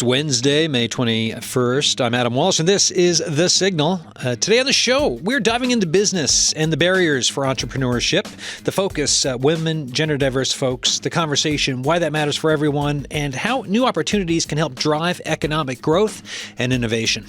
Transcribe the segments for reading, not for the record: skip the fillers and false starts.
It's Wednesday, May 21st. I'm Adam Walsh, and this is The Signal. Today on the show, we're diving into business and the barriers for entrepreneurship, the focus, women, gender diverse folks, the conversation, why that matters for everyone, and how new opportunities can help drive economic growth and innovation.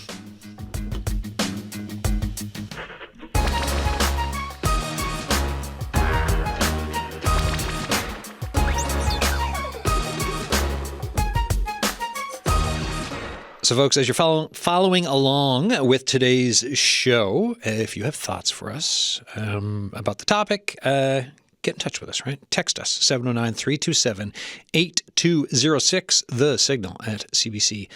So, folks, as you're following along with today's show, if you have thoughts for us about the topic, get in touch with us, right? Text us, 709-327-8206, The Signal at cbc.ca.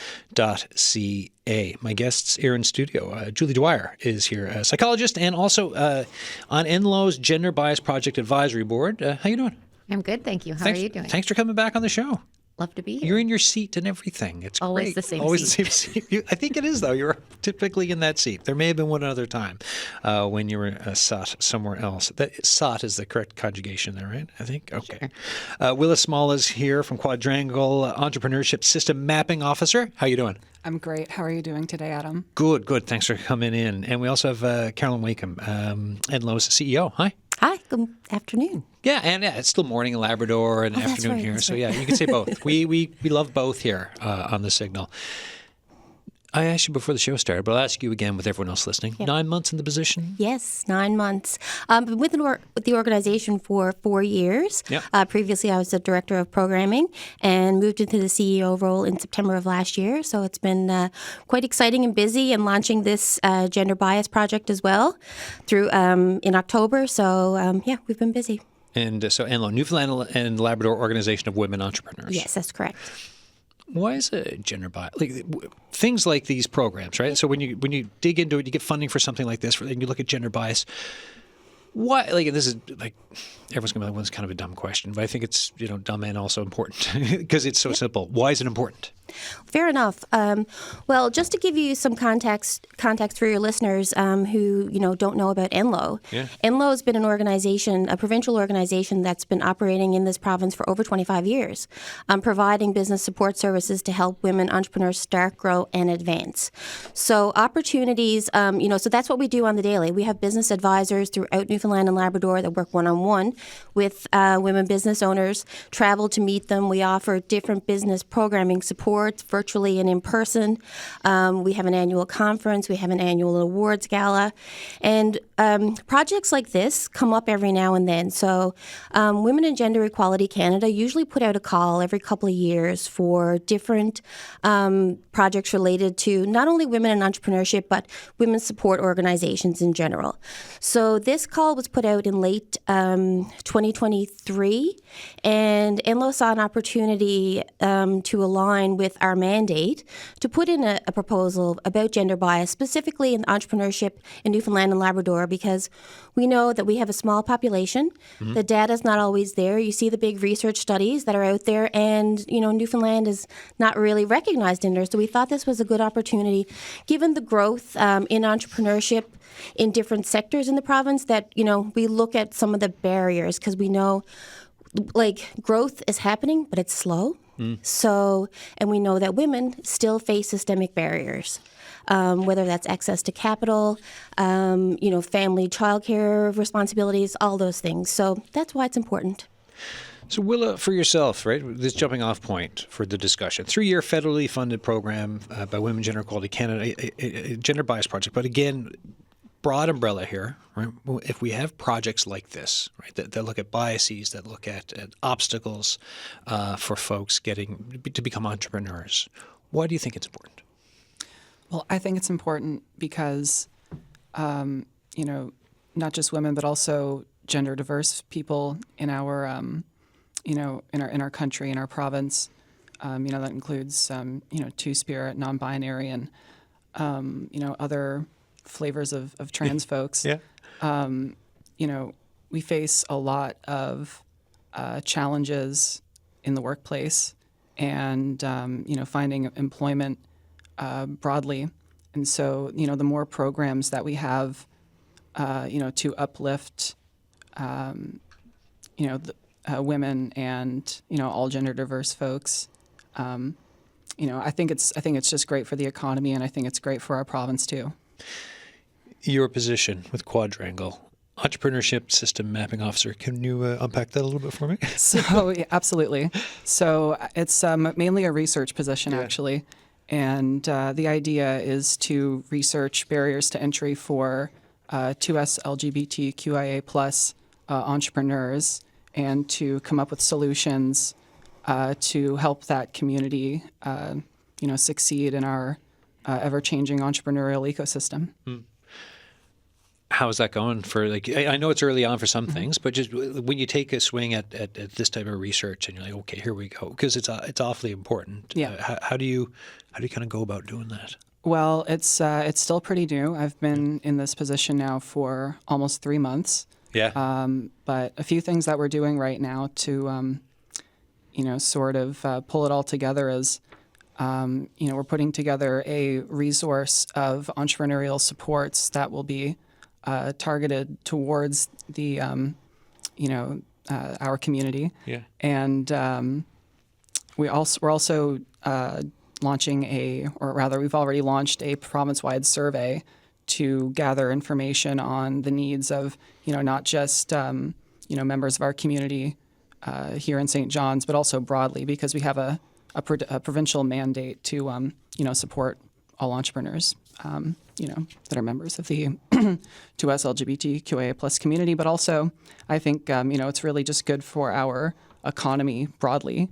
My guests here in studio, Julie Dwyer is here, a psychologist and also on NLOWE's Gender Bias Project Advisory Board. How you doing? I'm good, thank you. How are you doing? Thanks for coming back on the show. Love to be here. You're in your seat and everything. It's always great. The same always seat. The same seat. I think it is, though. You're typically in that seat. There may have been one other time when you were sought somewhere else. That sought is the correct conjugation there, right? I think? Okay. Sure. Willa Small is here from Quadrangle, Entrepreneurship System Mapping Officer. How you doing? I'm great. How are you doing today, Adam? Good. Thanks for coming in. And we also have Carolyn Wakeham, NLOWE's CEO. Hi. Hi, good afternoon. Yeah, and it's still morning in Labrador and afternoon here. So yeah, you can say both. We love both here on the Signal. I asked you before the show started, but I'll ask you again with everyone else listening. Yep. 9 months in the position? Yes, 9 months. Been with the organization for 4 years. Yep. Previously, I was the director of programming and moved into the CEO role in September of last year. So it's been quite exciting and busy, and launching this gender bias project as well through in October. So yeah, we've been busy. And so NLOWE, Newfoundland and Labrador Organization of Women Entrepreneurs. Yes, that's correct. Why is a gender bias? Things like these programs, right? So when you dig into it, you get funding for something like this, and you look at gender bias. Why? This is everyone's going to be like, well, it's kind of a dumb question, but I think it's dumb and also important because it's so simple. Why is it important? Fair enough. Well, just to give you some context for your listeners who don't know about NLOWE. Yeah. NLOWE has been an organization, a provincial organization that's been operating in this province for over 25 years, providing business support services to help women entrepreneurs start, grow, and advance. So opportunities, so that's what we do on the daily. We have business advisors throughout Newfoundland and Labrador that work one-on-one with women business owners, travel to meet them. We offer different business programming support virtually and in person. We have an annual conference. We have an annual awards gala. And projects like this come up every now and then. So Women and Gender Equality Canada usually put out a call every couple of years for different projects related to not only women in entrepreneurship, but women's support organizations in general. So this call was put out in late 2023, and NLOWE saw an opportunity to align with our mandate to put in a proposal about gender bias, specifically in entrepreneurship in Newfoundland and Labrador, because we know that we have a small population. Mm-hmm. The data is not always there. You see the big research studies that are out there, and Newfoundland is not really recognized in there. So we thought this was a good opportunity, given the growth in entrepreneurship in different sectors in the province, that we look at some of the barriers, because we know growth is happening, but it's slow. So, and we know that women still face systemic barriers, whether that's access to capital, family childcare responsibilities, all those things. So that's why it's important. So Willa, for yourself, right, this jumping off point for the discussion, 3-year federally funded program by Women Gender Equality Canada, a gender bias project, but again, broad umbrella here, right? If we have projects like this, right, that look at biases, that look at obstacles for folks to become entrepreneurs, why do you think it's important? Well, I think it's important because, not just women, but also gender diverse people in our, in our country, in our province. That includes, two-spirit, non-binary, and other flavors of trans folks. Yeah. We face a lot of challenges in the workplace and, finding employment broadly. And so, the more programs that we have, to uplift, women and, all gender diverse folks, I think it's just great for the economy, and I think it's great for our province too. Your position with Quadrangle, Entrepreneurship System Mapping Officer. Can you unpack that a little bit for me? So yeah, absolutely. So it's mainly a research position, actually. And the idea is to research barriers to entry for 2S LGBTQIA plus entrepreneurs, and to come up with solutions to help that community, succeed in our ever-changing entrepreneurial ecosystem. How's that going for, like, I know it's early on for some things, but just when you take a swing at this type of research and you're like, okay, here we go, because it's awfully important. Yeah. How do you kind of go about doing that? Well, it's still pretty new. I've been in this position now for almost 3 months. Yeah. But a few things that we're doing right now to, sort of pull it all together is, we're putting together a resource of entrepreneurial supports that will be targeted towards the, our community. Yeah. And we're also launching we've already launched a province-wide survey to gather information on the needs of, not just, members of our community here in St. John's, but also broadly, because we have a provincial mandate to, support all entrepreneurs, that are members of the 2S LGBTQIA plus community. But also, I think, it's really just good for our economy broadly,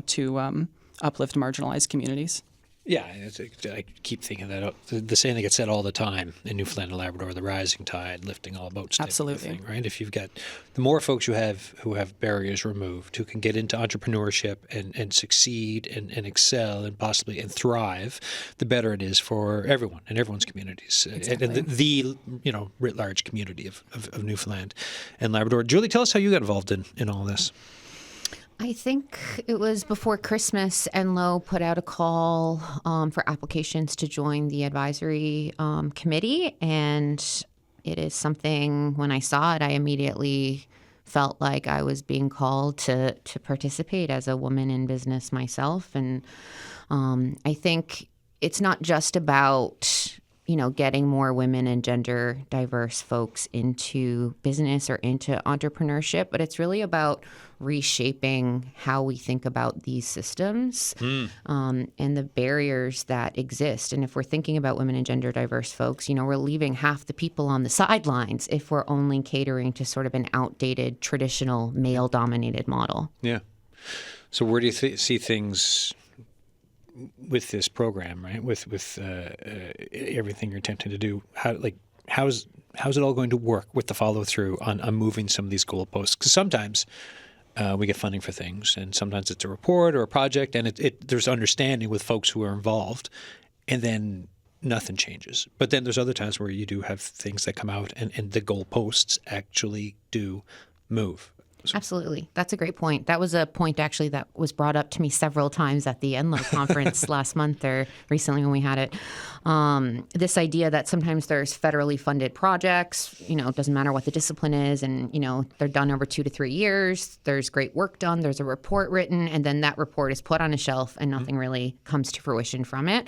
to uplift marginalized communities. Yeah, I keep thinking that the saying that gets said all the time in Newfoundland and Labrador, the rising tide lifting all boats. Absolutely. Type of thing, right? If you've got the more folks you have who have barriers removed, who can get into entrepreneurship and succeed and excel and possibly thrive, the better it is for everyone and everyone's communities. Exactly. And the writ large community of Newfoundland and Labrador. Julie, tell us how you got involved in all this. I think it was before Christmas, NLOWE put out a call for applications to join the advisory committee. And it is something, when I saw it, I immediately felt like I was being called to participate as a woman in business myself. And I think it's not just about getting more women and gender diverse folks into business or into entrepreneurship, but it's really about reshaping how we think about these systems and the barriers that exist. And if we're thinking about women and gender diverse folks, we're leaving half the people on the sidelines if we're only catering to sort of an outdated, traditional, male-dominated model. Yeah. So where do you see things with this program, right? With everything you're attempting to do, how's it all going to work with the follow through on moving some of these goalposts? Because sometimes we get funding for things, and sometimes it's a report or a project, and there's understanding with folks who are involved, and then nothing changes. But then there's other times where you do have things that come out, and the goalposts actually do move. Absolutely. That's a great point. That was a point actually that was brought up to me several times at the NLOWE conference last month or recently when we had it. This idea that sometimes there's federally funded projects, it doesn't matter what the discipline is, and, they're done over 2 to 3 years. There's great work done. There's a report written, and then that report is put on a shelf and nothing really comes to fruition from it.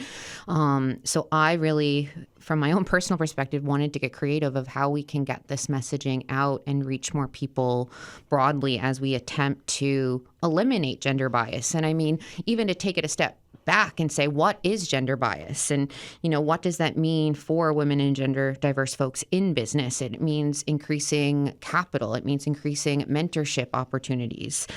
So I really, from my own personal perspective, wanted to get creative of how we can get this messaging out and reach more people broadly as we attempt to eliminate gender bias. And I mean, even to take it a step back and say, what is gender bias? And, what does that mean for women and gender diverse folks in business? It means increasing capital. It means increasing mentorship opportunities,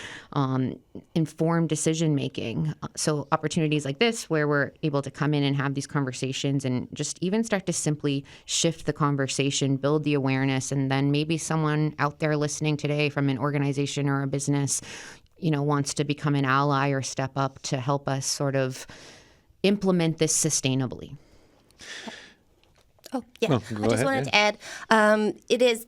informed decision making. So opportunities like this, where we're able to come in and have these conversations and just even start to simply shift the conversation, build the awareness, and then maybe someone out there listening today from an organization or a business wants to become an ally or step up to help us sort of implement this sustainably. Oh, yeah. I just wanted to add,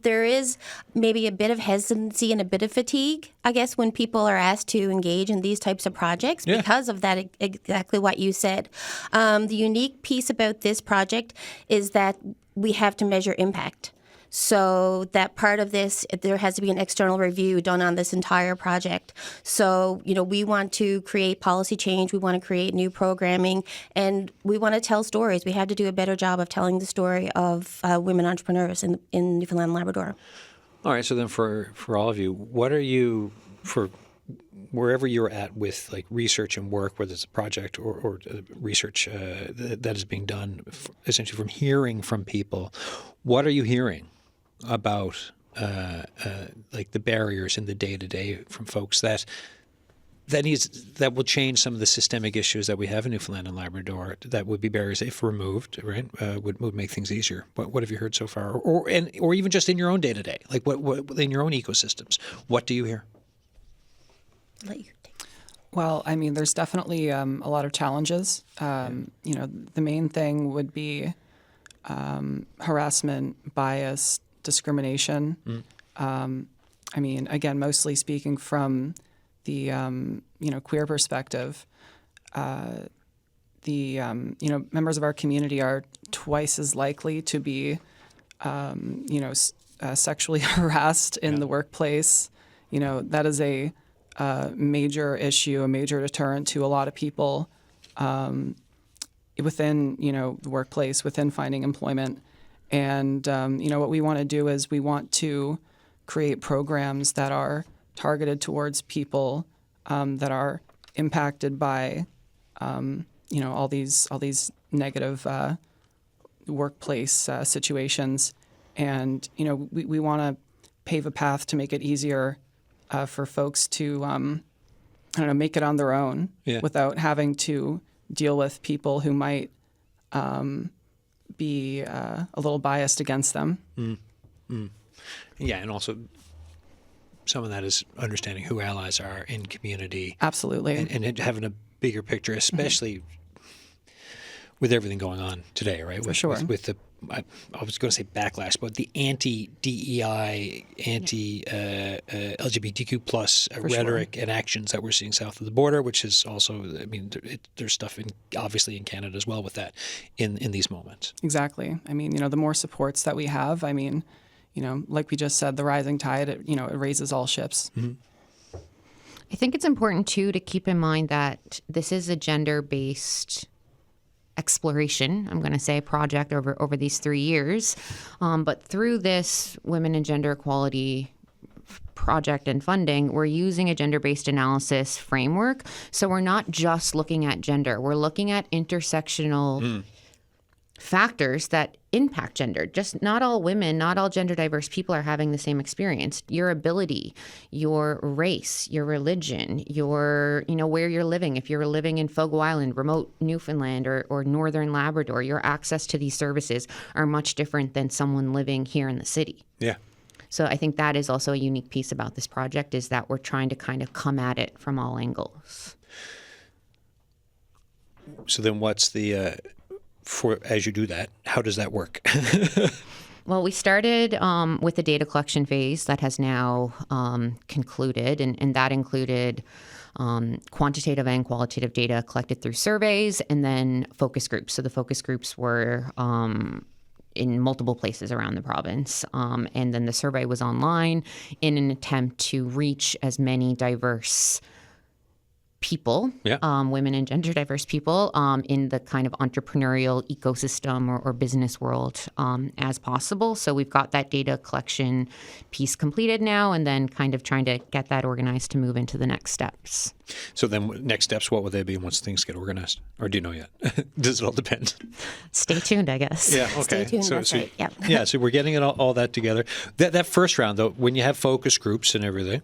there is maybe a bit of hesitancy and a bit of fatigue, I guess, when people are asked to engage in these types of projects because of that, exactly what you said. The unique piece about this project is that we have to measure impact. So that part of this, there has to be an external review done on this entire project. So, we want to create policy change. We want to create new programming, and we want to tell stories. We have to do a better job of telling the story of women entrepreneurs in Newfoundland and Labrador. All right. So then for all of you, what are you, for wherever you're at with like research and work, whether it's a project or research that is being done, essentially from hearing from people, what are you hearing about like the barriers in the day-to-day from folks that will change some of the systemic issues that we have in Newfoundland and Labrador that would be barriers if removed, right? Would make things easier. What have you heard so far, or even just in your own day-to-day, like what in your own ecosystems? What do you hear? Let you take. Well, I mean, there's definitely a lot of challenges. The main thing would be harassment, bias, discrimination. I mean, again, mostly speaking from the queer perspective. Members of our community are twice as likely to be sexually harassed in the workplace. That is a major issue, a major deterrent to a lot of people within, the workplace, within finding employment. And, what we want to do is we want to create programs that are targeted towards people that are impacted by, all these negative workplace situations. And, we want to pave a path to make it easier for folks to, make it on their own without having to deal with people who might be a little biased against them. Yeah, and also some of that is understanding who allies are in community. Absolutely. And having a bigger picture, especially with everything going on today, right? For sure. With the, I was going to say backlash, but the anti-DEI, anti-LGBTQ plus rhetoric and actions that we're seeing south of the border, which is also, I mean, there's stuff obviously in Canada as well with that in these moments. Exactly. I mean, the more supports that we have, I mean, like we just said, the rising tide, it raises all ships. I think it's important, too, to keep in mind that this is a gender-based exploration, I'm going to say, project over these 3 years. But through this Women and Gender Equality project and funding, we're using a gender-based analysis framework. So we're not just looking at gender. We're looking at intersectional factors that impact gender. Just not all women, not all gender diverse people are having the same experience. Your ability, your race, your religion, your, where you're living. If you're living in Fogo Island, remote Newfoundland, or northern Labrador, your access to these services are much different than someone living here in the city. Yeah. So I think that is also a unique piece about this project, is that we're trying to kind of come at it from all angles. So then what's the... as you do that, how does that work? Well, we started with the data collection phase that has now concluded, and that included quantitative and qualitative data collected through surveys, and then focus groups. So the focus groups were in multiple places around the province. And then the survey was online in an attempt to reach as many diverse people, women and gender diverse people in the kind of entrepreneurial ecosystem or business world as possible. So we've got that data collection piece completed now, and then kind of trying to get that organized to move into the next steps. So then next steps, what will they be once things get organized? Or do you know yet? Does it all depend? Stay tuned, I guess. Yeah, okay. Stay tuned, that's right. Yep. Yeah, so we're getting all that together. That first round, though, when you have focus groups and everything,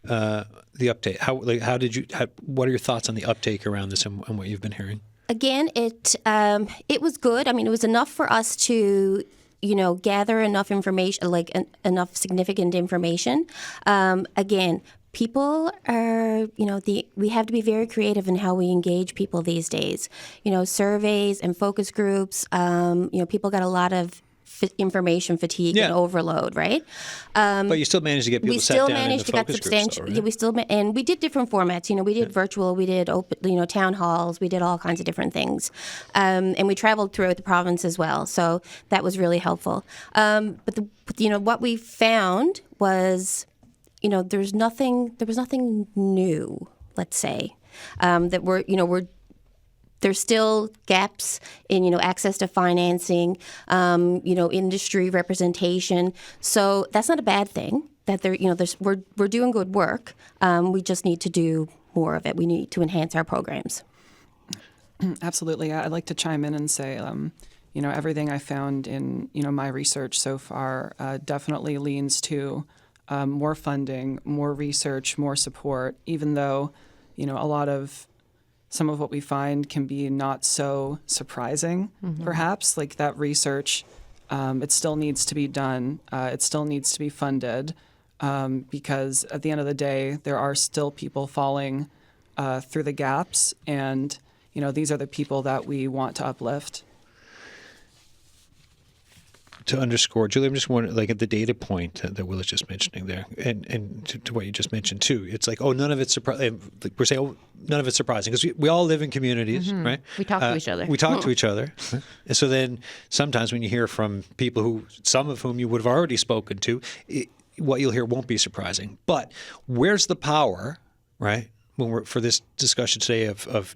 the uptake. What are your thoughts on the uptake around this and what you've been hearing? Again, it was good. I mean, it was enough for us to, gather enough information, enough significant information. Again, people are, we have to be very creative in how we engage people these days. Surveys and focus groups. People got a lot of information fatigue and overload, right? But you still managed to get people We to sit still down in managed the to get focus groups, substantial. though, right? Yeah, we still and we did different formats. We did virtual, we did open, town halls, we did all kinds of different things, and we traveled throughout the province as well. So that was really helpful. But what we found was, there was nothing new. Let's say that there's still gaps in, access to financing, industry representation. So that's not a bad thing. That we're doing good work. We just need to do more of it. We need to enhance our programs. Absolutely. I'd like to chime in and say, everything I found in, my research so far definitely leans to more funding, more research, more support, even though, some of what we find can be not so surprising, perhaps, like that research. It still needs to be done. It still needs to be funded because at the end of the day, there are still people falling through the gaps. And, these are the people that we want to uplift. To underscore, Julie, I'm just wondering, at the data point that Willa's just mentioning there, and to what you just mentioned too, it's like, none of it's surprising. We're saying, none of it's surprising because we all live in communities, right? We talk to each other. We talk to each other. And so then sometimes when you hear from people some of whom you would have already spoken to, what you'll hear won't be surprising. But where's the power, right? When we're for this discussion today of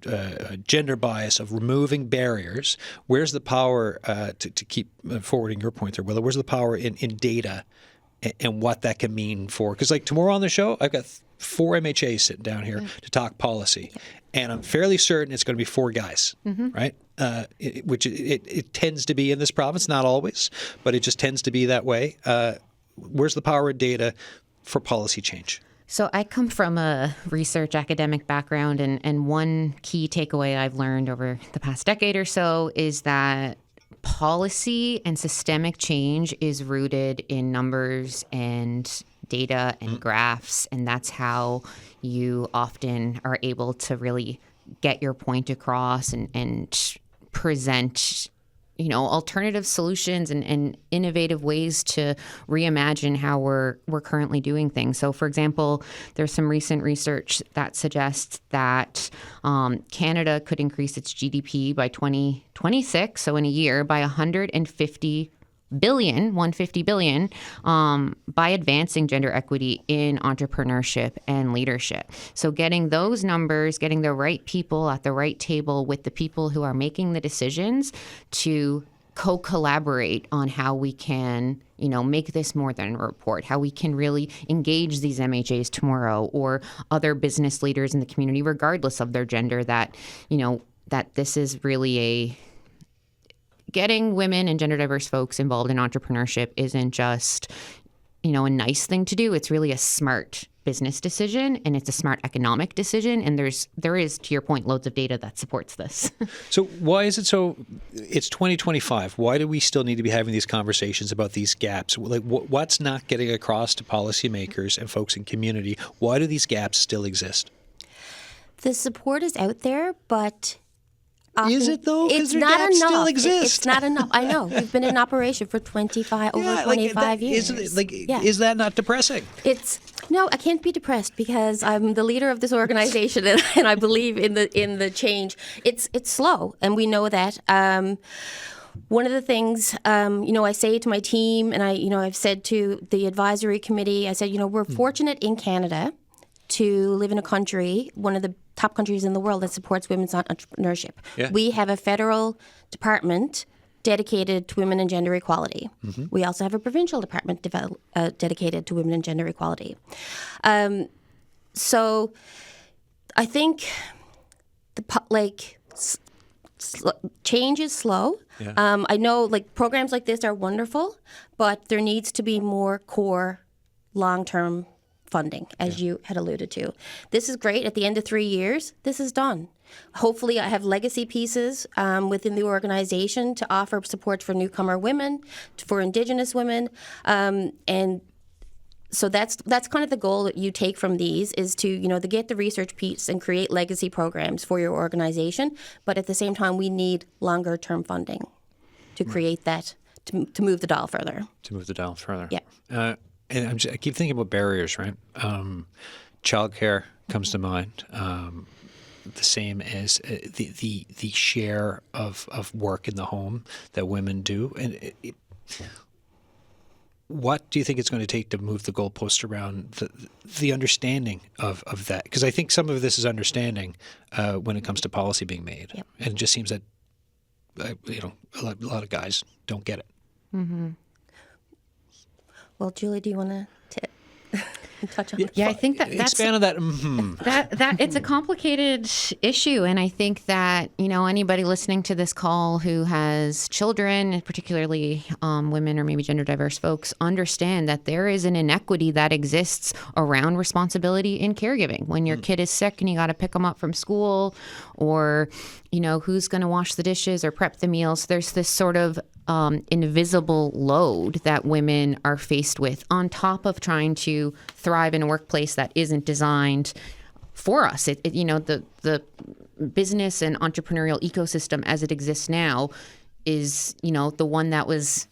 gender bias, of removing barriers, where's the power to keep forwarding your point there, Willa? Where's the power in data and what that can mean for? Because tomorrow on the show, I've got 4 MHAs sitting down here to talk policy, and I'm fairly certain it's going to be 4 guys, right? Which it tends to be in this province, not always, but it just tends to be that way. Where's the power of data for policy change? So I come from a research academic background, and one key takeaway I've learned over the past decade or so is that policy and systemic change is rooted in numbers and data and graphs, and that's how you often are able to really get your point across and present alternative solutions and innovative ways to reimagine how we're currently doing things. So, for example, there's some recent research that suggests that Canada could increase its GDP by 2026, so in a year, by 150 billion by advancing gender equity in entrepreneurship and leadership. So getting those numbers, getting the right people at the right table with the people who are making the decisions to co-collaborate on how we can, make this more than a report, how we can really engage these MHAs tomorrow or other business leaders in the community, regardless of their gender, that this is really getting women and gender diverse folks involved in entrepreneurship isn't just, a nice thing to do. It's really a smart business decision, and it's a smart economic decision. And there is, to your point, loads of data that supports this. So why is it so? It's 2025. Why do we still need to be having these conversations about these gaps? What's not getting across to policymakers and folks in community? Why do these gaps still exist? The support is out there, but often, is it though? It's not enough. Still exist. It's not enough. I know. We've been in operation for 25 years. Is that not depressing? No, I can't be depressed because I'm the leader of this organization and I believe in the change. It's slow, and we know that. One of the things, I say to my team, and I've said to the advisory committee, I said, we're fortunate in Canada to live in a country, one of the top countries in the world, that supports women's entrepreneurship. Yeah. We have a federal department dedicated to women and gender equality. Mm-hmm. We also have a provincial department dedicated to women and gender equality. So I think change is slow. Yeah. I know programs like this are wonderful, but there needs to be more core long-term funding, as you had alluded to. This is great. At the end of 3 years, this is done. Hopefully, I have legacy pieces within the organization to offer support for newcomer women, for Indigenous women, and so that's kind of the goal that you take from these is to to get the research piece and create legacy programs for your organization. But at the same time, we need longer term funding to create that to move the dial further. To move the dial further. Yeah. And I keep thinking about barriers, right? Childcare comes to mind. The same as the share of work in the home that women do. And what do you think it's going to take to move the goalpost around the understanding of that? Because I think some of this is understanding when it comes to policy being made. Yep. And it just seems that a lot of guys don't get it. Mm-hmm. Well, Julie, do you want to touch on that? Yeah, I think that's expand on that. Mm-hmm. that it's a complicated issue, and I think that anybody listening to this call who has children, particularly women or maybe gender diverse folks, understand that there is an inequity that exists around responsibility in caregiving. When your kid is sick and you got to pick them up from school, or who's going to wash the dishes or prep the meals, there's this sort of invisible load that women are faced with on top of trying to thrive in a workplace that isn't designed for us. The business and entrepreneurial ecosystem as it exists now is, the one that was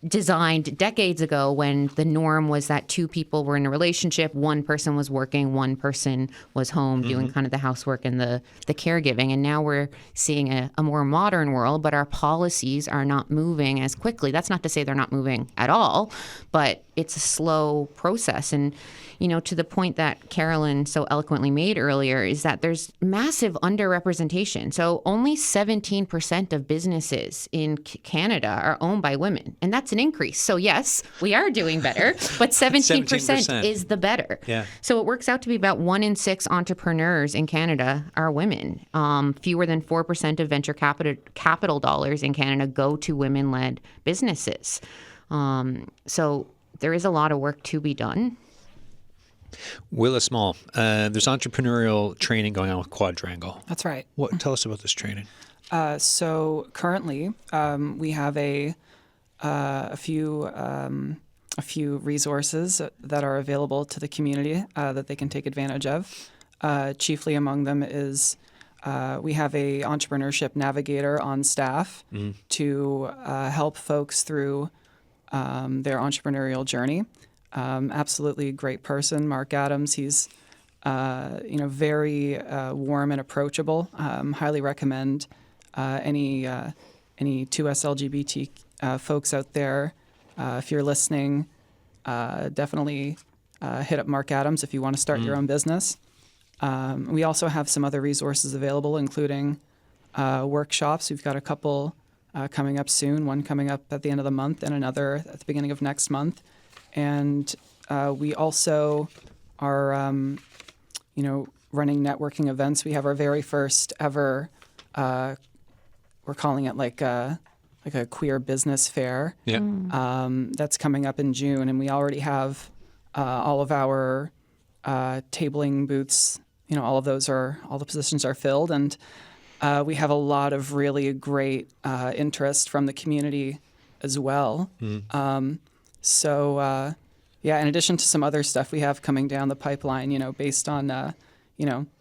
designed decades ago when the norm was that two people were in a relationship, one person was working, one person was home doing kind of the housework and the caregiving. And now we're seeing a more modern world, but our policies are not moving as quickly. That's not to say they're not moving at all, but it's a slow process. And, to the point that Carolyn so eloquently made earlier, is that there's massive underrepresentation. So only 17% of businesses in Canada are owned by women. And that's an increase. So yes, we are doing better, but 17% is the better. Yeah. So it works out to be about 1 in 6 entrepreneurs in Canada are women. Fewer than 4% of venture capital dollars in Canada go to women-led businesses. So there is a lot of work to be done. Willa Small, there's entrepreneurial training going on with Quadrangle. That's right. Tell us about this training. So currently, we have a few resources that are available to the community that they can take advantage of. Chiefly among them is we have a entrepreneurship navigator on staff to help folks through their entrepreneurial journey. Absolutely great person, Mark Adams. He's very warm and approachable. Highly recommend any 2S LGBT folks out there. If you're listening, definitely hit up Mark Adams if you want to start your own business. We also have some other resources available, including workshops. We've got a couple coming up soon, one coming up at the end of the month and another at the beginning of next month. And we also are, running networking events. We have our very first ever, we're calling it like a queer business fair. Yeah. That's coming up in June, and we already have all of our tabling booths. All the positions are filled, and we have a lot of really great interest from the community as well. So, in addition to some other stuff we have coming down the pipeline, based on,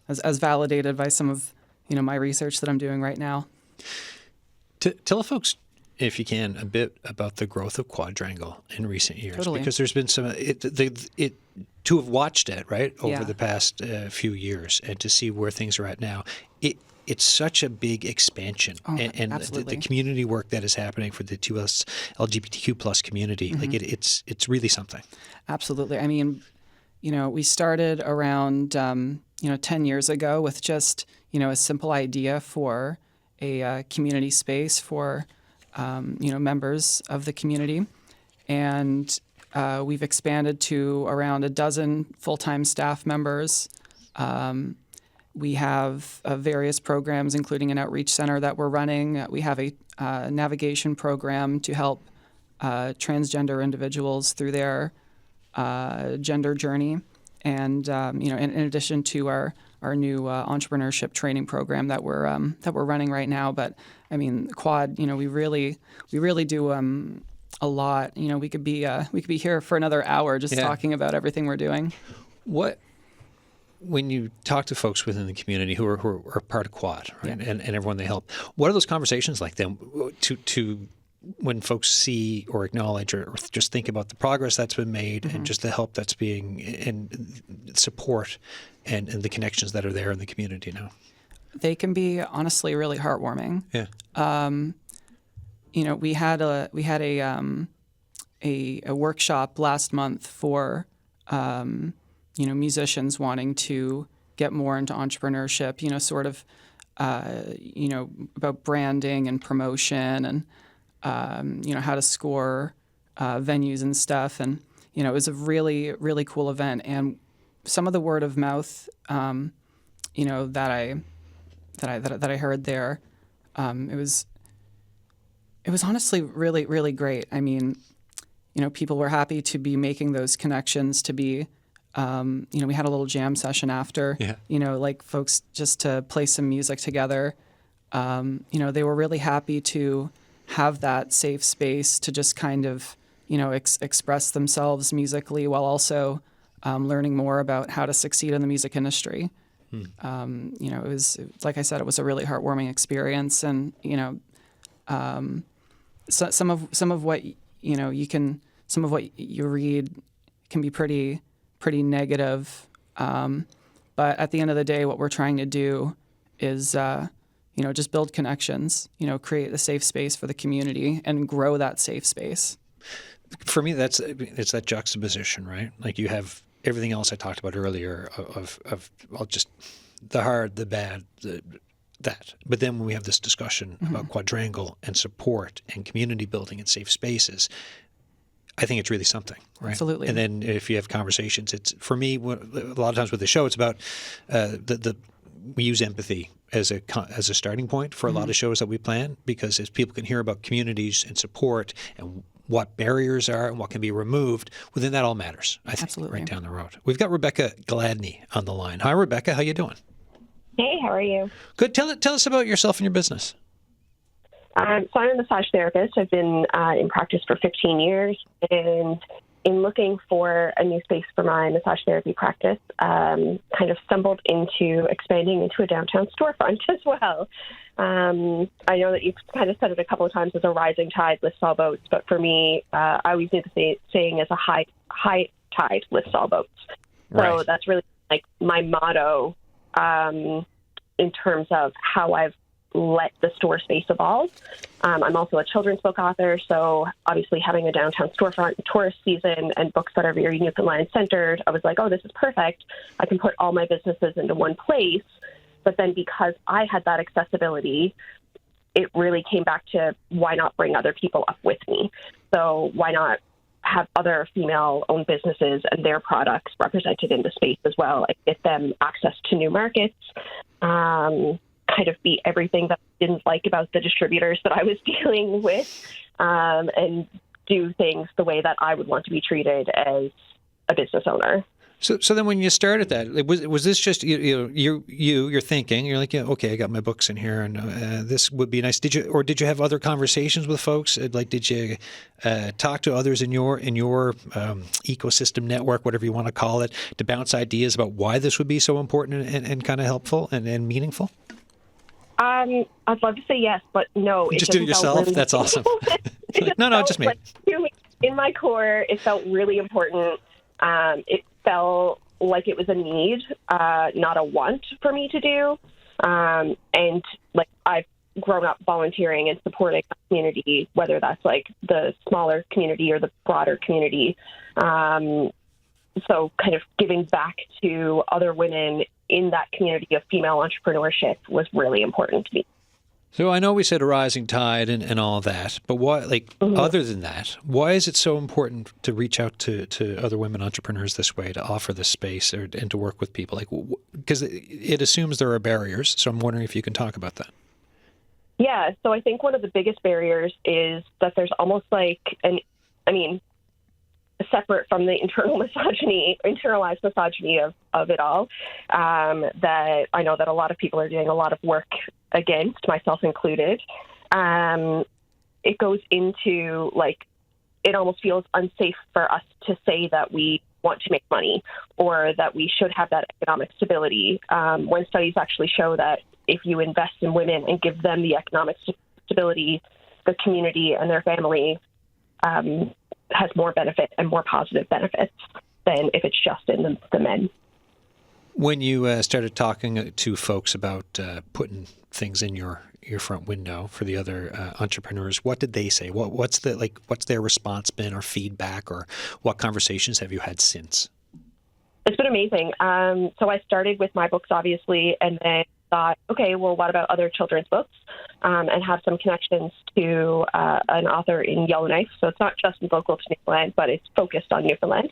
as validated by some of, my research that I'm doing right now. Tell the folks, if you can, a bit about the growth of Quadrangle in recent years. Totally. Because there's been some, to have watched it, right, over the past few years and to see where things are at now, it's such a big expansion, and the community work that is happening for the 2S LGBTQ plus community, it's really something. Absolutely. I mean, we started around 10 years ago with just a simple idea for a community space for members of the community, and we've expanded to around a dozen full-time staff members. We have various programs, including an outreach center that we're running. We have a navigation program to help transgender individuals through their gender journey, and in addition to our new entrepreneurship training program that we're running right now. But I mean, Quad, we really do a lot. We could be here for another hour just talking about everything we're doing. When you talk to folks within the community who are part of Quad, right, and everyone they help, what are those conversations like then to when folks see or acknowledge or just think about the progress that's been made and just the help that's being and support and the connections that are there in the community now. They can be honestly really heartwarming. Yeah. We had a workshop last month for musicians wanting to get more into entrepreneurship. Sort of about branding and promotion and how to score venues and stuff. And it was a really really cool event. And some of the word of mouth that I heard there, it was honestly really, really great. I mean, people were happy to be making those connections, to be, we had a little jam session after, like folks just to play some music together. They were really happy to have that safe space to just kind of, express themselves musically while also learning more about how to succeed in the music industry. It was, like I said, it was a really heartwarming experience, and so some of what some of what you read can be pretty negative, but at the end of the day, what we're trying to do is just build connections, create a safe space for the community and grow that safe space. For me, it's that juxtaposition, right? Like you have everything else I talked about earlier of just the hard, the bad, that. But then when we have this discussion about Quadrangle and support and community building and safe spaces, I think it's really something, right? Absolutely. And then if you have conversations, it's for me a lot of times with the show, it's about we use empathy as a starting point for a lot of shows that we plan, because as people can hear about communities and support and what barriers are and what can be removed, well, then that all matters, I think, Absolutely. right down the road. We've got Rebecca Gladney on the line. Hi, Rebecca. How you doing? Hey, how are you? Good. Tell us about yourself and your business. So I'm a massage therapist. I've been in practice for 15 years, and in looking for a new space for my massage therapy practice, kind of stumbled into expanding into a downtown storefront as well. I know that you've kind of said it a couple of times as a rising tide lifts all boats, but for me, I always knew the saying as a high tide lifts all boats. So Right. that's really like my motto in terms of how I've let the store space evolve. I'm also a children's book author, so obviously having a downtown storefront, tourist season, and books that are very Newfoundland centered, I was like, oh, this is perfect. I can put all my businesses into one place. But then because I had that accessibility, it really came back to why not bring other people up with me? So why not have other female-owned businesses and their products represented in the space as well, like get them access to new markets, kind of be everything that I didn't like about the distributors that I was dealing with, and do things the way that I would want to be treated as a business owner. So then when you started that, was this just you're thinking, you're like, yeah, okay, I got my books in here, and this would be nice. Did you have other conversations with folks? Like, did you talk to others in your ecosystem network, whatever you want to call it, to bounce ideas about why this would be so important and kind of helpful and meaningful? I'd love to say yes, but no. You just do it yourself? Really That's awesome. Like, no, just me. Like, in my core, it felt really important. It felt like it was a need, not a want for me to do. And like I've grown up volunteering and supporting the community, whether that's like the smaller community or the broader community. So kind of giving back to other women in that community of female entrepreneurship was really important to me. So I know we said a rising tide and all that, but why, other than that, why is it so important to reach out to other women entrepreneurs this way, to offer this space and to work with people? Because it assumes there are barriers, so I'm wondering if you can talk about that. Yeah, so I think one of the biggest barriers is that there's almost like separate from the internalized misogyny of it all, that I know that a lot of people are doing a lot of work against, myself included. It goes into it almost feels unsafe for us to say that we want to make money or that we should have that economic stability, when studies actually show that if you invest in women and give them the economic stability the community and their family has more benefit and more positive benefits than if it's just in the men. When you started talking to folks about putting things in your front window for the other entrepreneurs, what did they say? What's their response been, or feedback, or what conversations have you had since? It's been amazing. So I started with my books, obviously, and then thought, okay, well, what about other children's books? And have some connections to an author in Yellowknife. So it's not just local to Newfoundland, but it's focused on Newfoundland.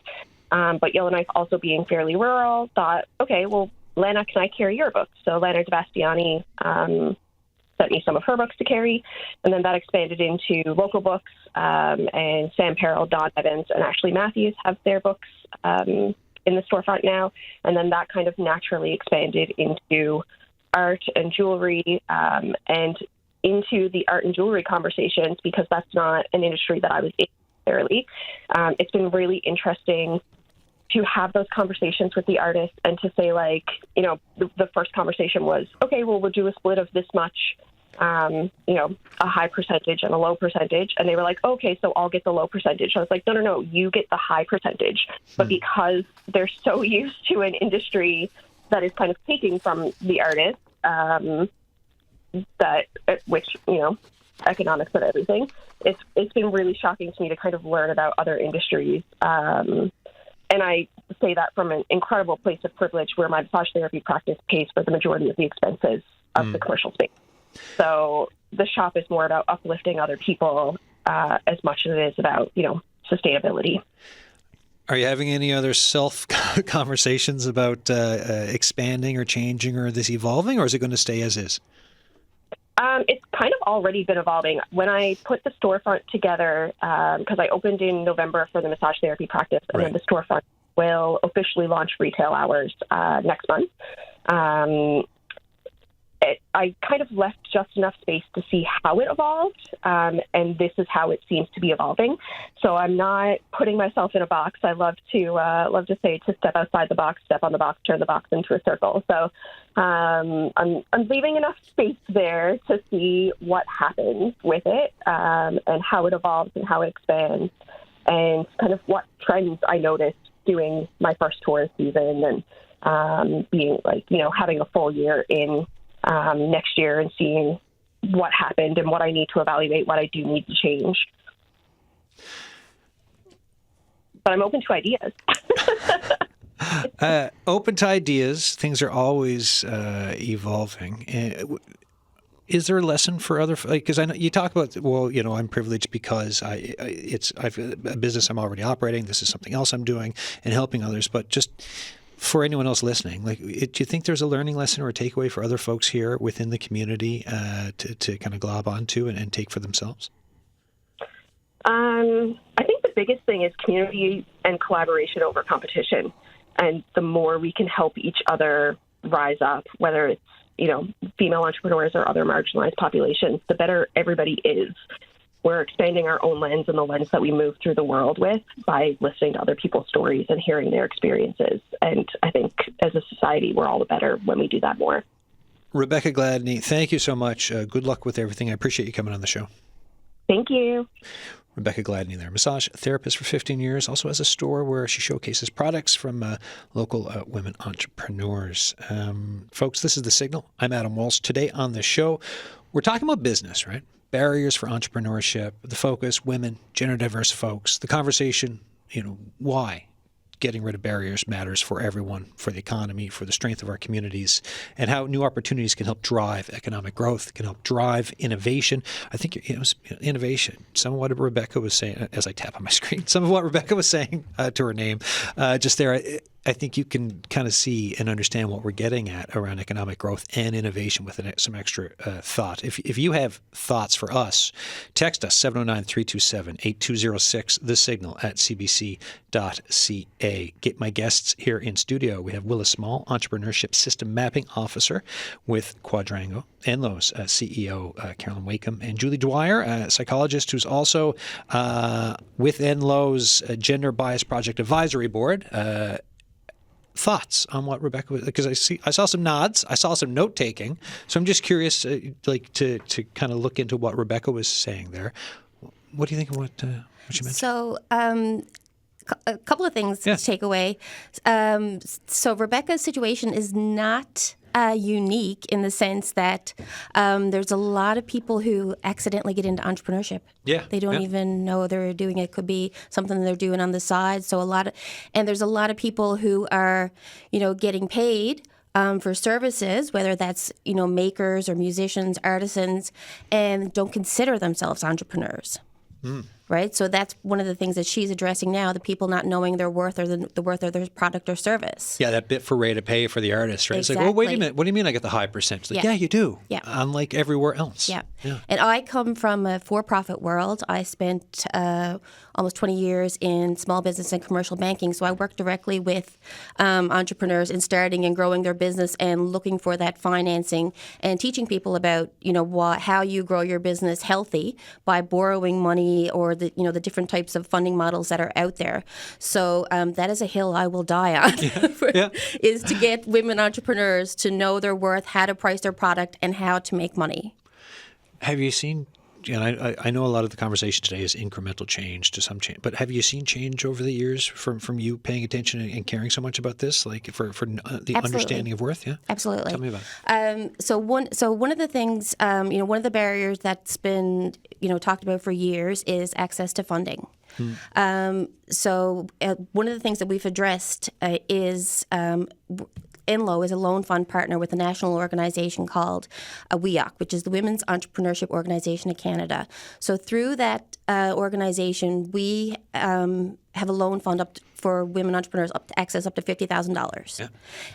But Yellowknife also being fairly rural, thought, okay, well, Lana, can I carry your books? So Lana Devastiani sent me some of her books to carry, and then that expanded into local books, and Sam Perrell, Don Evans, and Ashley Matthews have their books in the storefront now, and then that kind of naturally expanded into art and jewelry, and into the art and jewelry conversations, because that's not an industry that I was in necessarily. It's been really interesting to have those conversations with the artists and to say, like, you know, the first conversation was, okay, well, we'll do a split of this much, you know, a high percentage and a low percentage. And they were like, okay, so I'll get the low percentage. I was like, no, you get the high percentage. But because they're so used to an industry that is kind of taking from the artist, which, you know, economics and everything, it's been really shocking to me to kind of learn about other industries. And I say that from an incredible place of privilege, where my massage therapy practice pays for the majority of the expenses of the commercial space. So the shop is more about uplifting other people as much as it is about, you know, sustainability. Are you having any other self conversations about expanding or changing or this evolving, or is it going to stay as is? It's kind of already been evolving. When I put the storefront together, because I opened in November for the massage therapy practice, and then the storefront will officially launch retail hours next month. I kind of left just enough space to see how it evolved, and this is how it seems to be evolving. So I'm not putting myself in a box. I love to say to step outside the box, step on the box, turn the box into a circle. So I'm leaving enough space there to see what happens with it, and how it evolves and how it expands, and kind of what trends I noticed doing my first tourist season, and being like, you know, having a full year in next year and seeing what happened and what I need to evaluate, what I do need to change. But I'm open to ideas. Open to ideas. Things are always evolving. Is there a lesson for other? Because I know you talk about, well, you know, I'm privileged because I've a business I'm already operating. This is something else I'm doing and helping others. But just for anyone else listening, like, do you think there's a learning lesson or a takeaway for other folks here within the community to kind of glob onto and take for themselves? I think the biggest thing is community and collaboration over competition. And the more we can help each other rise up, whether it's, you know, female entrepreneurs or other marginalized populations, the better everybody is. We're expanding our own lens and the lens that we move through the world with by listening to other people's stories and hearing their experiences. And I think as a society, we're all the better when we do that more. Rebecca Gladney, thank you so much. Good luck with everything. I appreciate you coming on the show. Thank you. Rebecca Gladney there, massage therapist for 15 years, also has a store where she showcases products from local women entrepreneurs. Folks, this is The Signal. I'm Adam Walsh. Today on the show, we're talking about business, right? Barriers for entrepreneurship, the focus, women, gender diverse folks, the conversation, you know, why getting rid of barriers matters for everyone, for the economy, for the strength of our communities, and how new opportunities can help drive economic growth, can help drive innovation. I think, you know, innovation, some of what Rebecca was saying, as I tap on my screen, some of what Rebecca was saying to her name just there, I think you can kind of see and understand what we're getting at around economic growth and innovation with some extra thought. If you have thoughts for us, text us 709-327-8206, The Signal at cbc.ca. Get my guests here in studio. We have Willa Small, Entrepreneurship System Mapping Officer with Quadrangle, NLOWE's CEO, Carolyn Wakeham, and Julie Dwyer, a psychologist who's also with NLOWE's Gender Bias Project Advisory Board. thoughts on what Rebecca was, because I saw some nods, I saw some note taking, so I'm just curious, to kind of look into what Rebecca was saying there. What do you think of what she mentioned? So, a couple of things to take away. So Rebecca's situation is not unique in the sense that there's a lot of people who accidentally get into entrepreneurship. Yeah, They don't even know they're doing it. Could be something they're doing on the side. So there's a lot of people who are, getting paid for services, whether that's, makers or musicians, artisans, and don't consider themselves entrepreneurs. Right? So that's one of the things that she's addressing now, the people not knowing their worth or the worth of their product or service. Yeah, that bit for rate of pay for the artist, right? Exactly. It's like, well, wait a minute. What do you mean I get the high percentage? Like, yeah, you do. Yeah. Unlike everywhere else. Yeah. And I come from a for-profit world. I spent almost 20 years in small business and commercial banking. So I work directly with entrepreneurs in starting and growing their business and looking for that financing and teaching people about, how you grow your business healthy by borrowing money or the different types of funding models that are out there. So that is a hill I will die on, is to get women entrepreneurs to know their worth, how to price their product, and how to make money. Have you seen, and I know a lot of the conversation today is incremental change to some change, but have you seen change over the years from you paying attention and caring so much about this, like for the understanding of worth? Yeah, absolutely. Tell me about it. So one of the things, one of the barriers that's been talked about for years is access to funding. So one of the things that we've addressed is NLOWE is a loan fund partner with a national organization called WEOC, which is the Women's Entrepreneurship Organization of Canada. So through that organization, we have a loan fund for women entrepreneurs up to access up to $50,000. Yeah.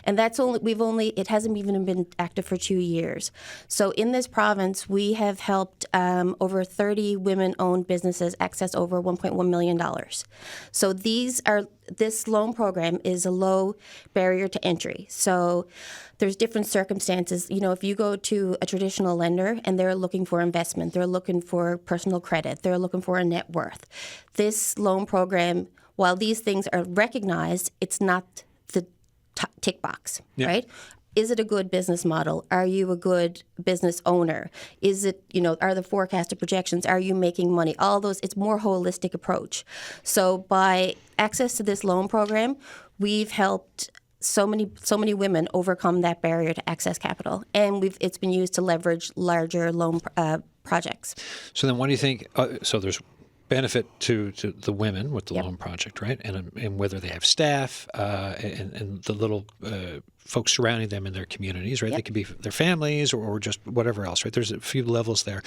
And that's it hasn't even been active for 2 years. So in this province, we have helped over 30 women-owned businesses access over $1.1 million. So this loan program is a low barrier to entry. So there's different circumstances. If you go to a traditional lender and they're looking for investment, they're looking for personal credit, they're looking for a net worth. This loan program, while these things are recognized, it's not the tick box, right? Is it a good business model? Are you a good business owner? Is it, are the forecasted projections? Are you making money? All those, it's more holistic approach. So by access to this loan program, we've helped so many women overcome that barrier to access capital, and it's been used to leverage larger loan projects. So then, what do you think? So there's benefit to the women with the loan project, right? And whether they have staff and the little folks surrounding them in their communities, right? They could be their families or just whatever else, right? There's a few levels there.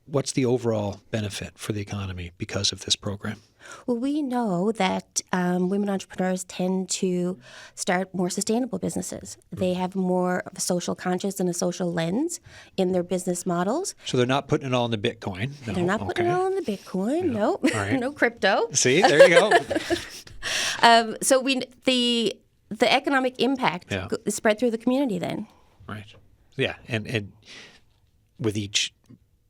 What's the overall benefit for the economy because of this program? Well, we know that women entrepreneurs tend to start more sustainable businesses. They have more of a social conscious and a social lens in their business models. So they're not putting it all into Bitcoin. No. They're not putting it all into Bitcoin. No, right. No crypto. See, there you go. So the economic impact is spread through the community then. Right. Yeah, and with each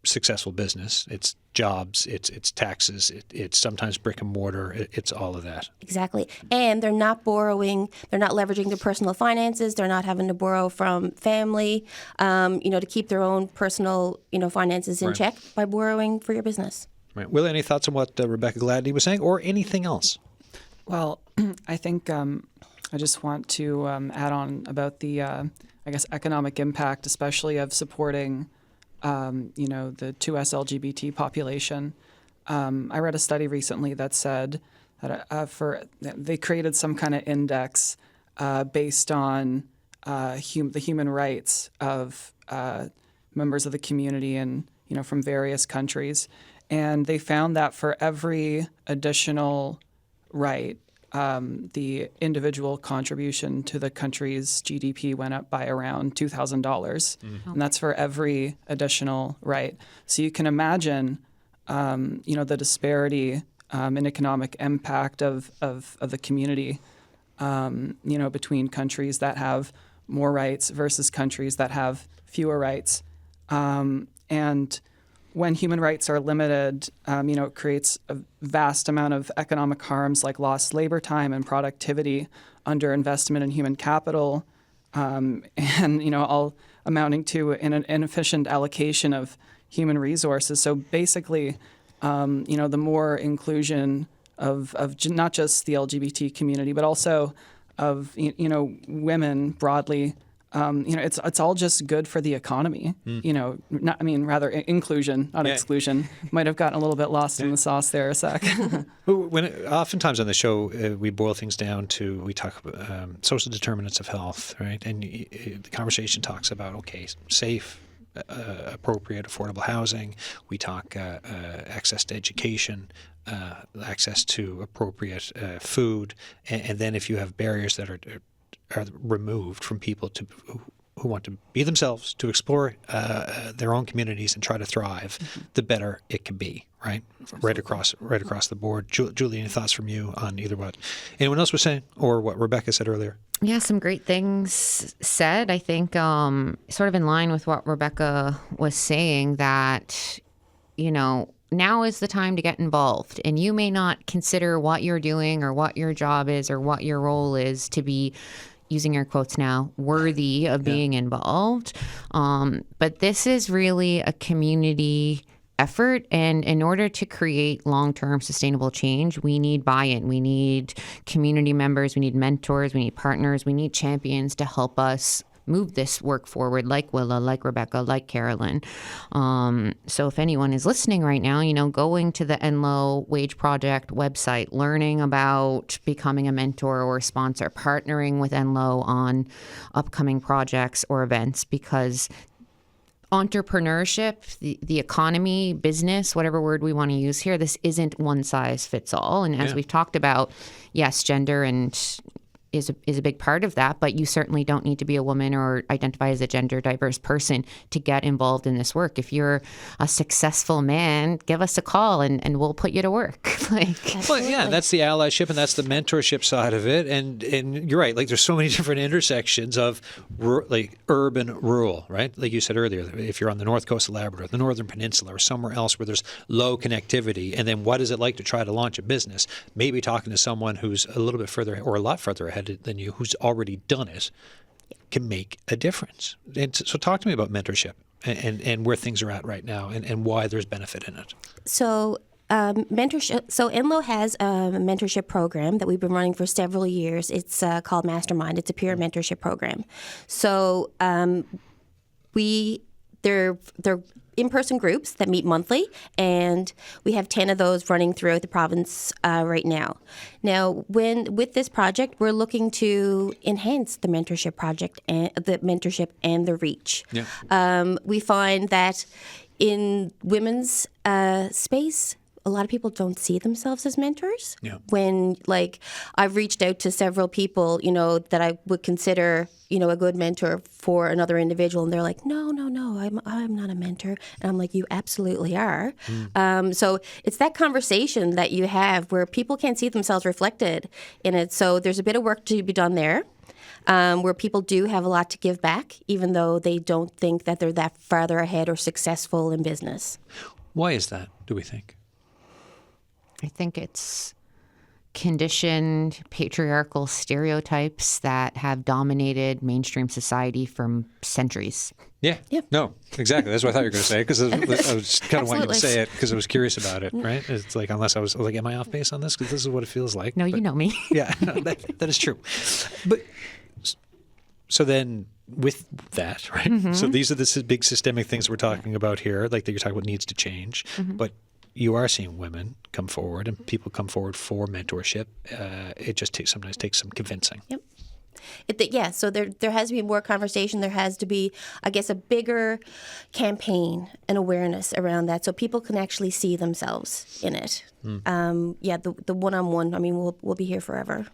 successful business, it's jobs, it's taxes, it's sometimes brick and mortar, it's all of that. Exactly. And they're not borrowing, they're not leveraging their personal finances, they're not having to borrow from family, to keep their own personal, finances in check by borrowing for your business. Right. Willa, any thoughts on what Rebecca Gladney was saying or anything else? Well, I think I just want to add on about the, economic impact, especially of supporting the 2S LGBT population. I read a study recently that said that they created some kind of index based on the human rights of members of the community and from various countries, and they found that for every additional right, the individual contribution to the country's GDP went up by around $2,000, and that's for every additional right. So you can imagine, the disparity in economic impact of the community, between countries that have more rights versus countries that have fewer rights. And when human rights are limited, it creates a vast amount of economic harms like lost labor time and productivity, underinvestment in human capital, and all amounting to an inefficient allocation of human resources. So basically, the more inclusion of not just the LGBT community, but also of women broadly, it's all just good for the economy. Rather inclusion, not exclusion. Might have gotten a little bit lost in the sauce there a sec. Oftentimes on the show, we boil things down to, we talk about social determinants of health, right? And the conversation talks about, safe, appropriate, affordable housing. We talk access to education, access to appropriate food, and then if you have barriers that are removed from people who want to be themselves, to explore their own communities and try to thrive, the better it can be, right? Right across the board. Julie, any thoughts from you on either what anyone else was saying or what Rebecca said earlier? Yeah, some great things said. I think sort of in line with what Rebecca was saying, that, now is the time to get involved. And you may not consider what you're doing or what your job is or what your role is to be, using air quotes now, worthy of being involved. But this is really a community effort. And in order to create long-term sustainable change, we need buy-in. We need community members. We need mentors. We need partners. We need champions to help us move this work forward, like Willa, like Rebecca, like Carolyn. So if anyone is listening right now, going to the NLOWE Wage Project website, learning about becoming a mentor or a sponsor, partnering with NLOWE on upcoming projects or events, because entrepreneurship, the economy, business, whatever word we want to use here, this isn't one size fits all. And as we've talked about, yes, gender is a big part of that, but you certainly don't need to be a woman or identify as a gender diverse person to get involved in this work. If you're a successful man, give us a call and we'll put you to work. Well, yeah, that's the allyship and that's the mentorship side of it. And you're right. There's so many different intersections of urban, rural, right? Like you said earlier, if you're on the north coast of Labrador, the Northern Peninsula, or somewhere else where there's low connectivity, and then what is it like to try to launch a business? Maybe talking to someone who's a little bit further or a lot further ahead than you, who's already done it, can make a difference. And so talk to me about mentorship and where things are at right now and why there's benefit in it. So mentorship. So NLOWE has a mentorship program that we've been running for several years. It's called Mastermind. It's a peer mentorship program. So they're in-person groups that meet monthly, and we have 10 of those running throughout the province right now. Now, with this project, we're looking to enhance the mentorship project and the mentorship and the reach. Yeah. We find that in women's space, a lot of people don't see themselves as mentors. Yeah. When, I've reached out to several people, that I would consider, a good mentor for another individual, and they're like, no, I'm not a mentor. And I'm like, you absolutely are. So it's that conversation that you have where people can't see themselves reflected in it. So there's a bit of work to be done there. Where people do have a lot to give back, even though they don't think that they're that farther ahead or successful in business. Why is that, do we think? I think it's conditioned patriarchal stereotypes that have dominated mainstream society for centuries. Yeah. No, exactly. That's what I thought you were going to say, because I was kind of wanting you to say it because I was curious about it, right? It's like, unless I was like, am I off base on this? Because this is what it feels like. No, you know me. Yeah, that is true. But so then with that, right? Mm-hmm. So these are the big systemic things we're talking about here, like that you're talking about needs to change. Mm-hmm. But you are seeing women come forward and people come forward for mentorship. It just sometimes takes some convincing. Yep. So there has to be more conversation. There has to be, I guess, a bigger campaign and awareness around that, so people can actually see themselves in it. The one-on-one. I mean, we'll be here forever.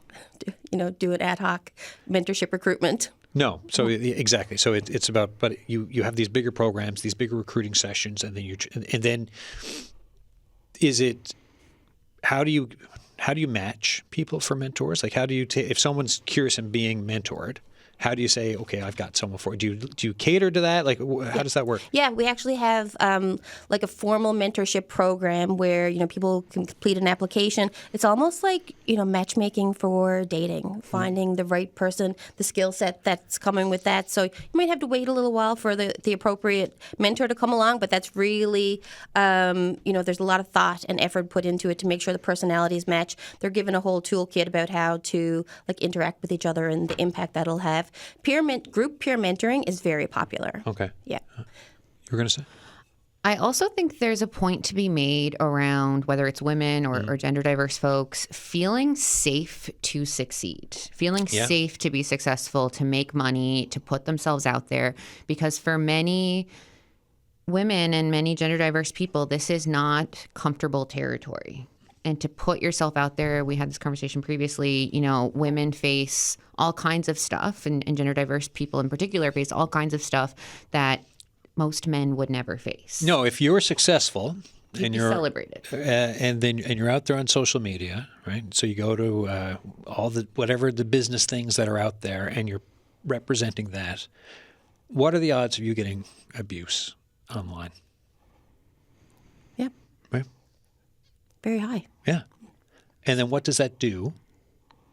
Do an ad hoc mentorship recruitment. No, so exactly. So it's about, but you have these bigger programs, these bigger recruiting sessions, and then is it? How do you match people for mentors? Like, how do you if someone's curious in being mentored, how do you say, okay, I've got someone for it? Do you cater to that? Like, how does that work? Yeah, we actually have like a formal mentorship program where, you know, people can complete an application. It's almost like, you know, matchmaking for dating, finding the right person, the skill set that's coming with that. So you might have to wait a little while for the appropriate mentor to come along, but that's really, you know, there's a lot of thought and effort put into it to make sure the personalities match. They're given a whole toolkit about how to like interact with each other and the impact that'll have. Group peer mentoring is very popular. Okay. Yeah. You were going to say? I also think there's a point to be made around whether it's women or gender diverse folks feeling safe to succeed, feeling safe to be successful, to make money, to put themselves out there. Because for many women and many gender diverse people, this is not comfortable territory. And to put yourself out there, we had this conversation previously, you know, women face all kinds of stuff, and gender diverse people in particular face all kinds of stuff that most men would never face. No, if you're successful and you're celebrated, and you're out there on social media, right? So you go to all the whatever the business things that are out there, and you're representing that. What are the odds of you getting abuse online? Yeah. Right. Very high. Yeah. And then what does that do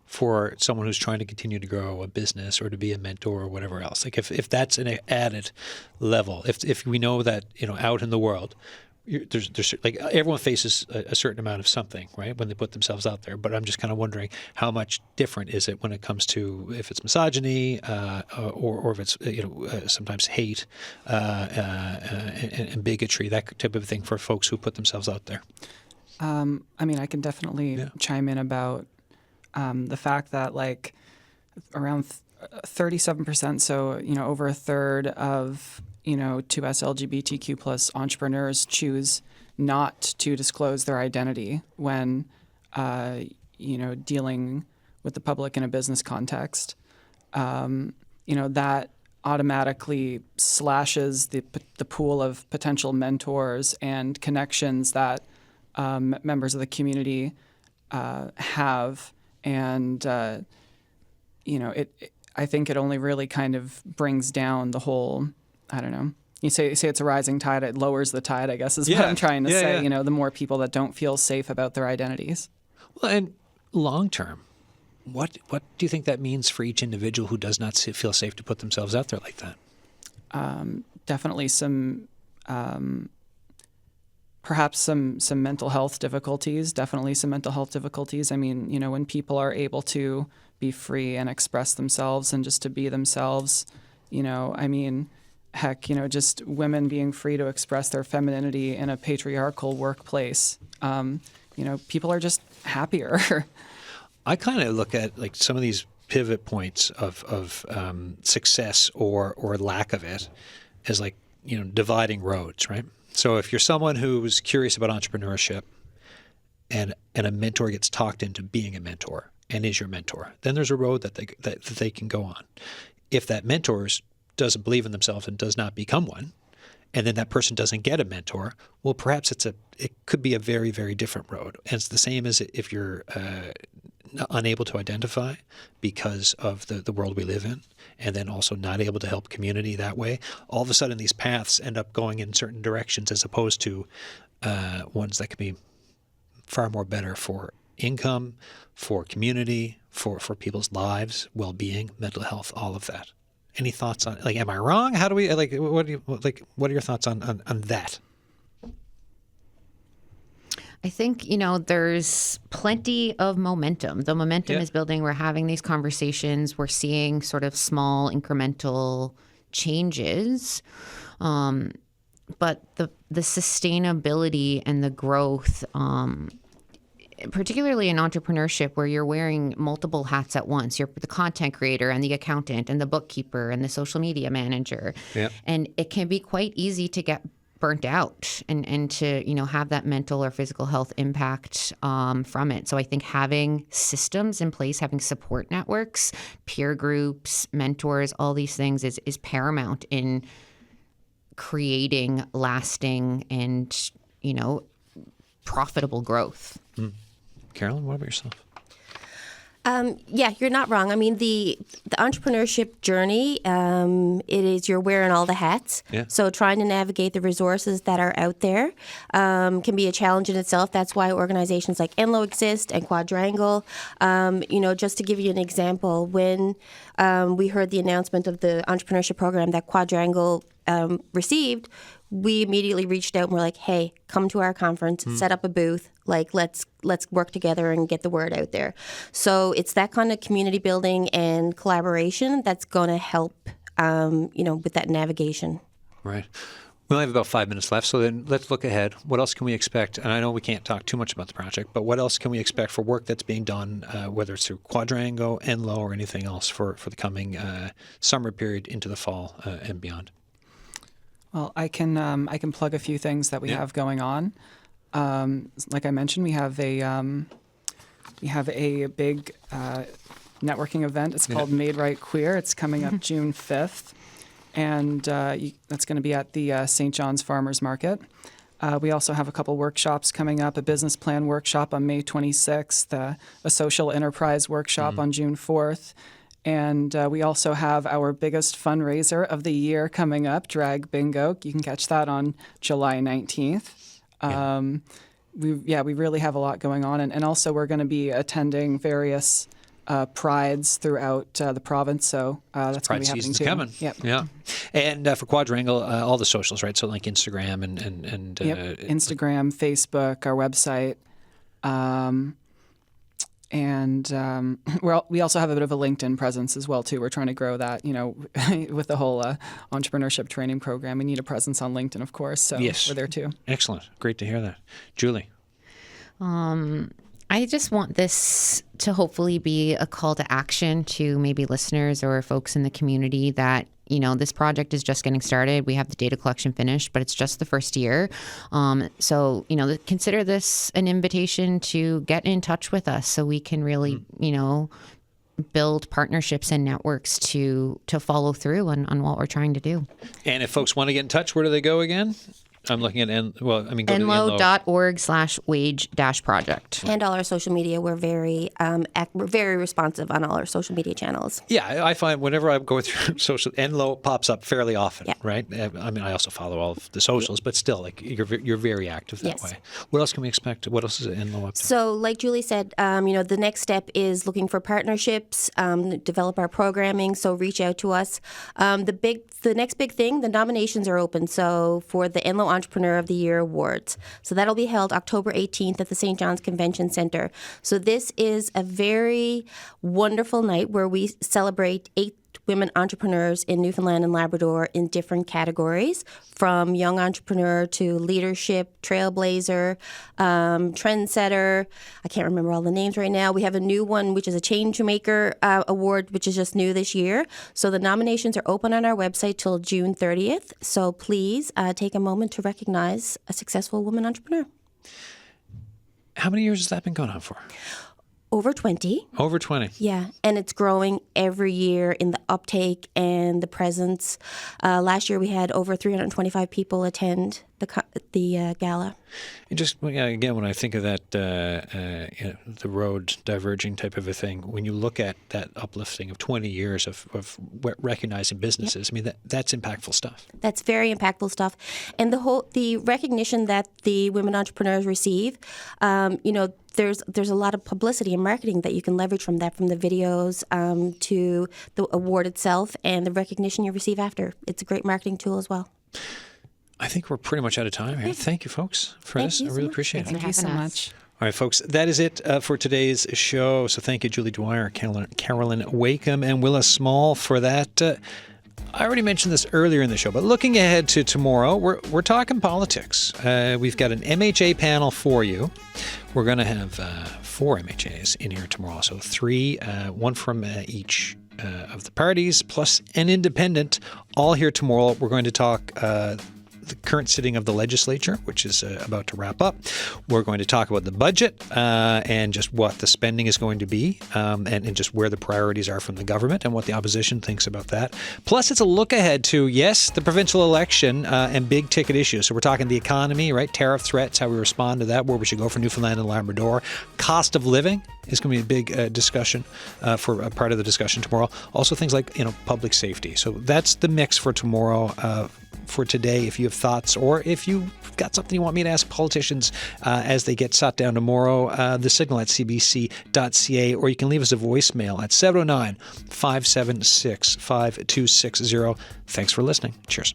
for someone who's trying to continue to grow a business or to be a mentor or whatever else? Like if that's an added level, if we know that, you know, out in the world, there's like everyone faces a certain amount of something, right, when they put themselves out there. But I'm just kind of wondering how much different is it when it comes to if it's misogyny or if it's, you know, sometimes hate and bigotry, that type of thing for folks who put themselves out there. I mean, I can definitely chime in about the fact that like around 37%, so, you know, over a third of, you know, 2S LGBTQ plus entrepreneurs choose not to disclose their identity when, you know, dealing with the public in a business context. You know, that automatically slashes the pool of potential mentors and connections that members of the community have, and you know, I think it only really kind of brings down the whole. I don't know. You say it's a rising tide; it lowers the tide, I guess, is what I'm trying to say. Yeah. You know, the more people that don't feel safe about their identities. Well, and long term, what do you think that means for each individual who does not feel safe to put themselves out there like that? Definitely some. Perhaps some mental health difficulties, definitely some mental health difficulties. I mean, you know, when people are able to be free and express themselves and just to be themselves, you know, I mean, heck, you know, just women being free to express their femininity in a patriarchal workplace, you know, people are just happier. I kind of look at like some of these pivot points of success or lack of it as like, you know, dividing roads, right? So if you're someone who's curious about entrepreneurship and a mentor gets talked into being a mentor and is your mentor, then there's a road that they can go on. If that mentor doesn't believe in themselves and does not become one, and then that person doesn't get a mentor, well, perhaps it could be a very, very different road. And it's the same as if you're unable to identify because of the world we live in, and then also not able to help community that way. All of a sudden, these paths end up going in certain directions as opposed to ones that can be far more better for income, for community, for people's lives, well-being, mental health, all of that. Any thoughts on, like, am I wrong? How do we, like, what are your thoughts on that? I think, you know, there's plenty of momentum. The momentum is building. We're having these conversations. We're seeing sort of small incremental changes. But the sustainability and the growth, particularly in entrepreneurship where you're wearing multiple hats at once. You're the content creator and the accountant and the bookkeeper and the social media manager. Yep. And it can be quite easy to get burnt out and to, you know, have that mental or physical health impact from it. So I think having systems in place, having support networks, peer groups, mentors, all these things is paramount in creating lasting and, you know, profitable growth. Carolyn, what about yourself? Yeah, you're not wrong. I mean, the entrepreneurship journey, it is you're wearing all the hats. Yeah. So trying to navigate the resources that are out there can be a challenge in itself. That's why organizations like NLOWE exist and Quadrangle. Just to give you an example, when we heard the announcement of the entrepreneurship program that Quadrangle received, we immediately reached out and we're like, hey, come to our conference, set up a booth, like let's work together and get the word out there. So it's that kind of community building and collaboration that's going to help, with that navigation. Right. We only have about 5 minutes left, so then let's look ahead. What else can we expect? And I know we can't talk too much about the project, but what else can we expect for work that's being done, whether it's through Quadrangle, NLOWE, or anything else for the coming summer period into the fall and beyond? Well, I can plug a few things that we have going on. Like I mentioned, we have a big networking event. It's called Made Right Queer. It's coming up June 5th, and that's going to be at the St. John's Farmers Market. We also have a couple workshops coming up, a business plan workshop on May 26th, a social enterprise workshop on June 4th. And we also have our biggest fundraiser of the year coming up, Drag Bingo. You can catch that on July 19th. We really have a lot going on. And also we're going to be attending various prides throughout the province. So that's going to be happening season's too. coming. Yep. Yeah. And for Quadrangle, all the socials, right? So like Instagram and Instagram, Facebook, our website. And we also have a bit of a LinkedIn presence as well too. We're trying to grow that, with the whole entrepreneurship training program. We need a presence on LinkedIn, of course. So we're there too. Excellent. Great to hear that. Julie. I just want this to hopefully be a call to action to maybe listeners or folks in the community that, this project is just getting started. We have the data collection finished, but it's just the first year. So, consider this an invitation to get in touch with us so we can really, build partnerships and networks to follow through on what we're trying to do. And if folks want to get in touch, where do they go again? I'm looking at go to NLOWE.org/wage-project. And all our social media, we're very responsive on all our social media channels. Yeah, I find whenever I go through social, NLOWE pops up fairly often, Yeah. right? I mean, I also follow all of the socials, but still, like you're very active that Yes. way. What else can we expect? What else is NLOWE up to? So, like Julie said, the next step is looking for partnerships, develop our programming. So, reach out to us. The next big thing, the nominations are open. So, for the NLOWE Entrepreneur of the Year Awards. So, that'll be held October 18th at the St. John's Convention Center. So, this is a very wonderful night where we celebrate 8 women entrepreneurs in Newfoundland and Labrador in different categories, from young entrepreneur to leadership, trailblazer, trendsetter. I can't remember all the names right now. We have a new one, which is a change maker award, which is just new this year. So the nominations are open on our website till June 30th. So please take a moment to recognize a successful woman entrepreneur. How many years has that been going on for? Over 20. Over 20. Yeah, and it's growing every year in the uptake and the presence. Last year we had over 325 people attend the gala. And just again, when I think of that, the road diverging type of a thing, when you look at that uplifting of 20 years of recognizing businesses, I mean that's impactful stuff. That's very impactful stuff, and the recognition that the women entrepreneurs receive, there's a lot of publicity and marketing that you can leverage from that, from the videos to the award itself and the recognition you receive after. It's a great marketing tool as well. I think we're pretty much out of time here. Thank you, folks, for this. I really appreciate it. Thank you so much. All right, folks, that is it for today's show. So thank you, Julie Dwyer, Carolyn Wakeham, and Willa Small for that. I already mentioned this earlier in the show, but looking ahead to tomorrow, we're talking politics. We've got an MHA panel for you. We're going to have 4 MHAs in here tomorrow, so 3, one from each of the parties, plus an independent, all here tomorrow. We're going to talk the current sitting of the legislature, which is about to wrap up. We're going to talk about the budget and just what the spending is going to be and just where the priorities are from the government and what the opposition thinks about that. Plus, it's a look ahead to, yes, the provincial election and big ticket issues. So we're talking the economy, right? Tariff threats, how we respond to that, where we should go for Newfoundland and Labrador. Cost of living is going to be a big discussion for a part of the discussion tomorrow. Also things like, public safety. So that's the mix for tomorrow. For today, if you have thoughts or if you've got something you want me to ask politicians as they get sat down tomorrow, the signal at cbc.ca, or you can leave us a voicemail at 709-576-5260. Thanks for listening. Cheers.